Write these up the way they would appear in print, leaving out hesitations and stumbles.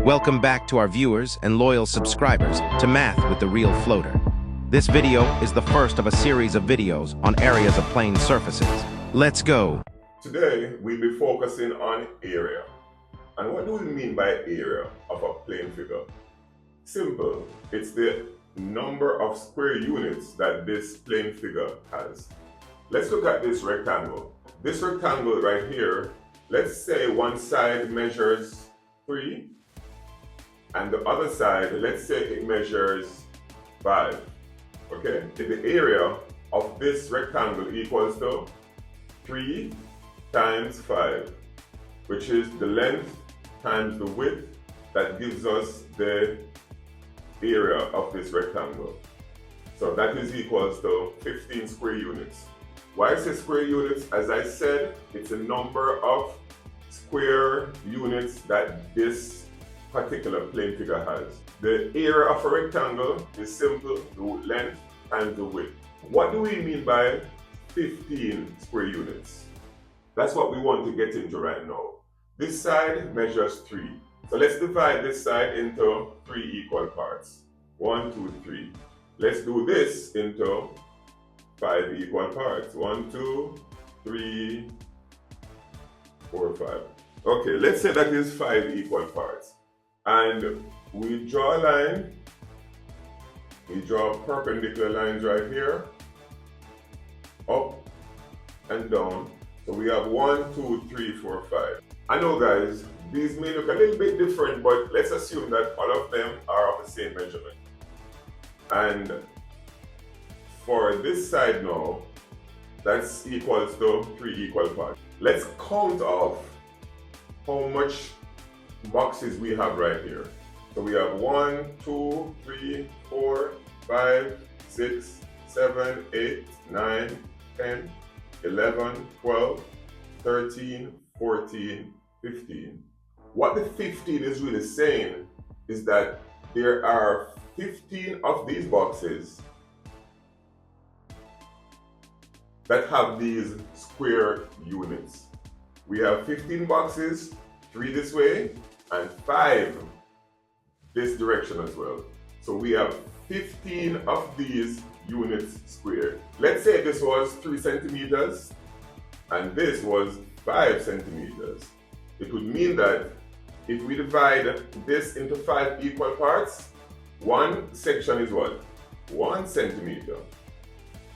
Welcome back to our viewers and loyal subscribers to Math with the Real Floater. This video is the first of a series of videos on areas of plane surfaces. Let's go! Today, we'll be focusing on area. And what do we mean by area of a plane figure? Simple. It's the number of square units that this plane figure has. Let's look at this rectangle. This rectangle right here, let's say one side measures 3, and the other side, let's say it measures 5. Okay? The area of this rectangle equals to 3 times 5, which is the length times the width. That gives us the area of this rectangle. So that is equals to 15 square units. Why I say square units? As I said, it's a number of square units that this particular plane figure has. The area of a rectangle is simple, the length and the width. What do we mean by 15 square units? That's what we want to get into right now. This side measures 3. So let's divide this side into 3 equal parts. 1, 2, 3. Let's do this into 5 equal parts. 1, 2, 3, 4, 5. Okay, let's say that is 5 equal parts. And we draw a line. We draw perpendicular lines right here. Up and down. So we have 1, 2, 3, 4, 5. I know, guys, these may look a little bit different, but let's assume that all of them are of the same measurement. And for this side now, that's equals to 3 equal parts. Let's count off how much boxes we have right here. So we have 1, 2, 3, 4, 5, 6, 7, 8, 9, 10, 11, 12, 13, 14, 15. What the 15 is really saying is that there are 15 of these boxes that have these square units. We have 15 boxes, 3 this way and 5 this direction as well. So we have 15 of these units squared. Let's say this was 3 centimeters and this was 5 centimeters. It would mean that if we divide this into 5 equal parts, one section is what? 1 centimeter.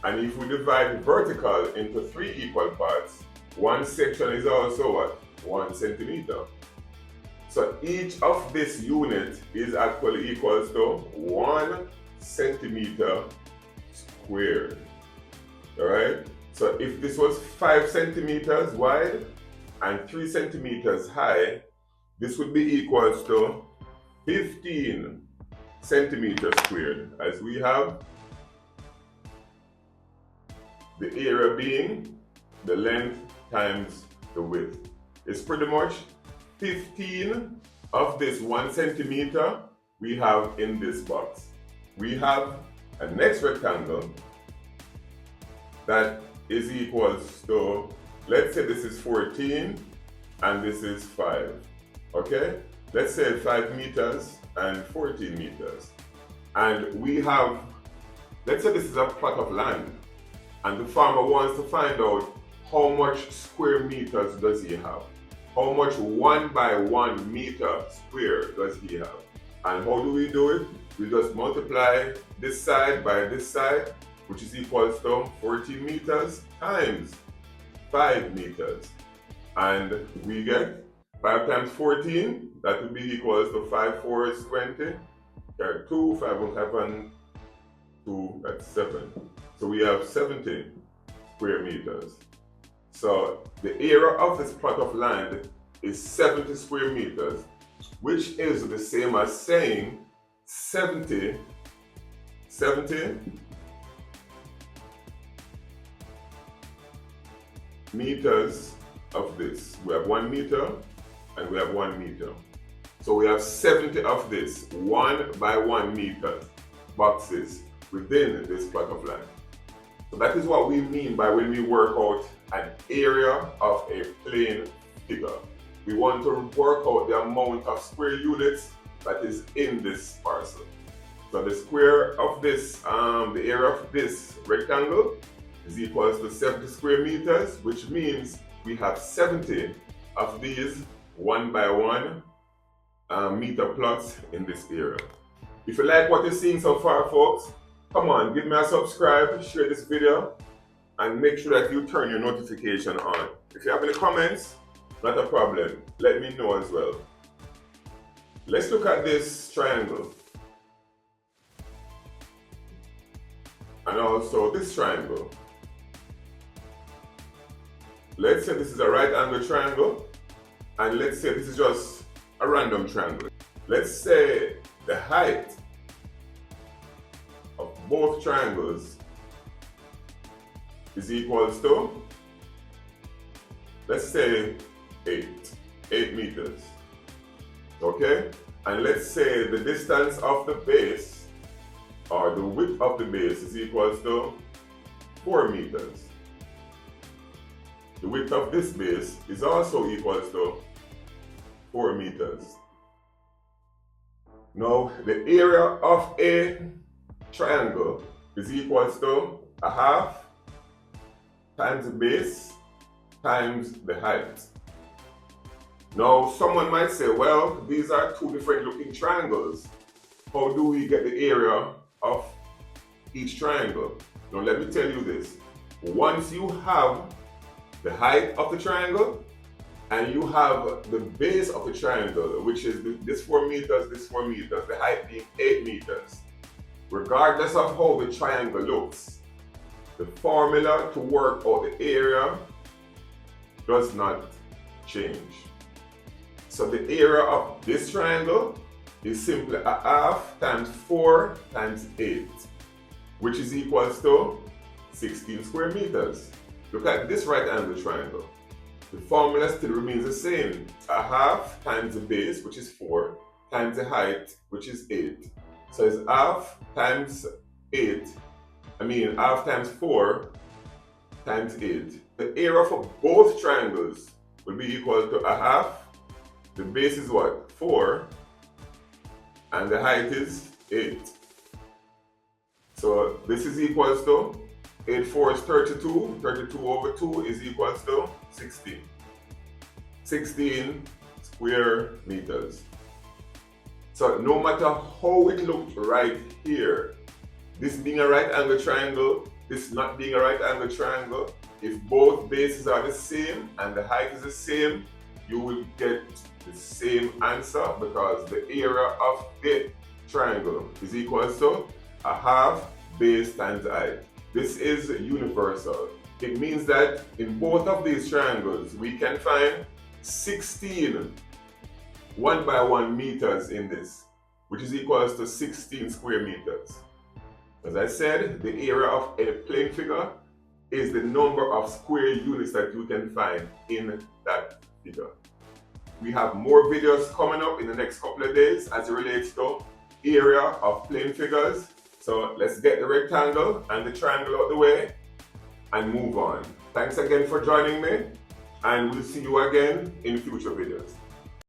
And if we divide vertical into 3 equal parts, one section is also what? 1 centimeter. So each of this unit is actually equals to 1 centimeter squared. Alright? So if this was 5 centimeters wide and 3 centimeters high, this would be equals to 15 centimeters squared, as we have the area being the length times the width. It's pretty much 15 of this 1 centimeter we have in this box. We have a next rectangle that is equals to, let's say this is 14 and this is 5. Okay? Let's say 5 meters and 14 meters. And we have, let's say this is a plot of land and the farmer wants to find out how much square meters does he have. How much 1 by 1 meter square does he have? And how do we do it? We just multiply this side by this side, which is equals to 14 meters times 5 meters. And we get 5 times 14, that would be equals to 5 4 is 20. There 2, 5 1 5 1, 2, that's 7. So we have 70 square meters. So the area of this plot of land is 70 square meters, which is the same as saying 70 meters of this. We have 1 meter and we have 1 meter. So we have 70 of this 1 by 1 meter boxes within this plot of land. So that is what we mean by when we work out an area of a plane figure. We want to work out the amount of square units that is in this parcel. So the square of this, the area of this rectangle is equals to 70 square meters, which means we have 70 of these 1 by 1 meter plots in this area. If you like what you're seeing so far, folks, come on, give me a subscribe, share this video, and make sure that you turn your notification on. If you have any comments, not a problem, let me know as well. Let's look at this triangle. And also this triangle. Let's say this is a right angle triangle, and let's say this is just a random triangle. Let's say the height of both triangles is equals to, let's say 8 meters. Okay? And let's say the distance of the base, or the width of the base, is equals to 4 meters. The width of this base is also equals to 4 meters. Now, the area of a triangle is equals to a half times the base times the height. Now, someone might say, well, these are two different looking triangles. How do we get the area of each triangle? Now, let me tell you this. Once you have the height of the triangle and you have the base of the triangle, which is this 4 meters, the height being 8 meters, regardless of how the triangle looks, the formula to work out the area does not change. So the area of this triangle is simply a half times 4 times 8, which is equals to 16 square meters. Look at this right angle triangle. The formula still remains the same. A half times the base, which is 4, times the height, which is 8. So it's half times 8, half times 4 times 8. The area for both triangles will be equal to a half. The base is what? 4. And the height is 8. So this is equals to 8 4 is 32. 32 over 2 is equals to 16. 16 square meters. So no matter how it looked right here, this being a right angle triangle, this not being a right angle triangle, if both bases are the same and the height is the same, you will get the same answer, because the area of the triangle is equals to a half base times height. This is universal. It means that in both of these triangles, we can find 16 1 by 1 meters in this, which is equals to 16 square meters. As I said, the area of a plane figure is the number of square units that you can find in that figure. We have more videos coming up in the next couple of days as it relates to area of plane figures. So let's get the rectangle and the triangle out the way and move on. Thanks again for joining me, and we'll see you again in future videos.